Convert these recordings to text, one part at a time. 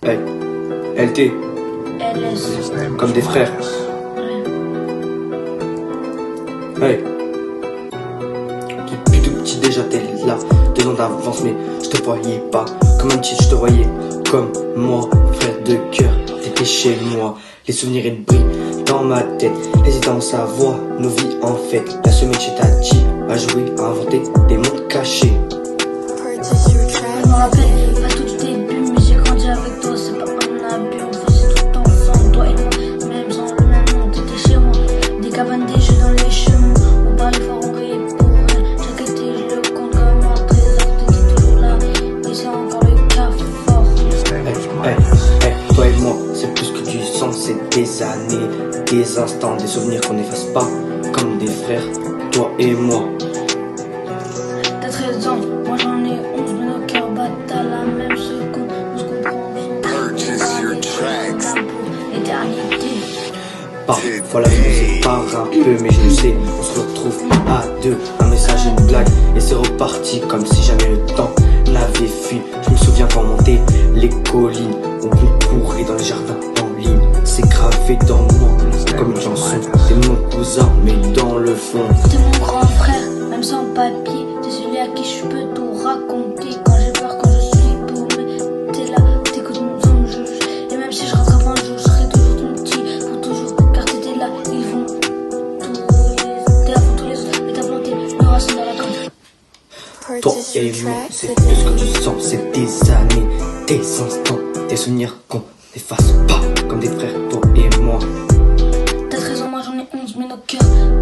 Hey, LT, LS. comme des frères. Hey, depuis tout petit déjà t'es là, 2 ans d'avance, mais je te voyais pas comme un petit, je te voyais comme moi, frère de cœur, t'étais chez moi. Les souvenirs ils brillent dans ma tête, hésitant sa voix, nos vies en fait. La semaine chez ta dit, à jouer, à inventer des mondes cachés. Je me rappelle pas tout du début, mais j'ai grandi avec toi, c'est pas un abus. On faisait tout ensemble, toi et moi, même sans le même nom. T'étais chez moi, des cabanes, des jeux dans les chemins. On parlait fort, on riait pour rien. Chaque été, je le compte comme un trésor. T'étais toujours là, et c'est encore le cas fort. Hey, toi et moi, c'est plus que du sang, c'est des années, des instants, des souvenirs qu'on n'efface pas, comme des frères, toi et moi. T'as 13 ans, moi j'en ai 11, mais nos cœurs battent à la même seconde. On se comprend, Purchase your tracks. L'éternité. Parfois la vie nous sépare un peu, mais je le sais, on se retrouve à deux. Un message, une blague, et c'est reparti comme si jamais le temps n'avait fui. Je me souviens quand on montait les collines, on courait dans les jardins en ligne. C'est gravé dans moi comme une chanson. T'es mon cousin, mais dans le fond T'es mon grand frère, même sans papier. T'es celui à qui je peux tout raconter. Quand j'ai peur, quand je suis paumé, t'es là, t'écoutes mon juge. Et même si je rattrape un jour, je serai toujours ton petit. Pour toujours, car t'étais là, ils vont t'es avant tous les autres, mais t'as planté nos racines dans la grande. toi et moi, c'est plus que du sang, c'est des années, des instants, des souvenirs qu'on n'efface pas, comme des frères, toi et moi. T'as 13 ans, moi j'en ai 11, mais nos cœurs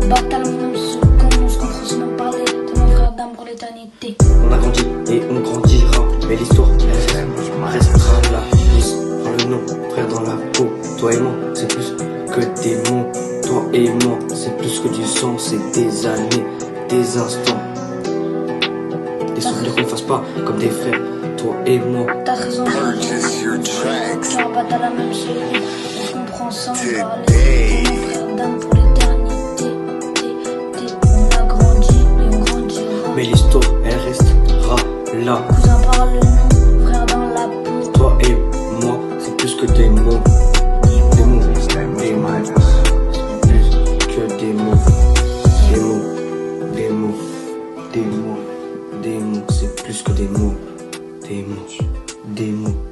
battent à la même seconde. On se comprend sans même parler, t'es mon frère d'âme pour l'éternité. On a grandi et on grandira, mais l'histoire, elle restera là. Lise, prends le nom, frère dans la peau. Toi et moi, c'est plus que des mots. Toi et moi, c'est plus que du sang, c'est des années, des instants. Des souvenirs qu'on ne fasse pas, comme des frères, toi et moi. T'as 13 ans, moi j'en ai 11, Purchase your tracks. nos cœurs battent à la même seconde. On se comprend sans parler, Today. t'es mon frère d'âme pour l'éternité. On a grandi et on grandira. Mais l'histoire, elle restera là. Cousin parle nous, frère dans la peau. Toi et moi, c'est plus que des mots. Des mots, des mots. Plus que des mots. Des mots, des mots, des mots, des mots. C'est plus que des mots. Des mots, des mots.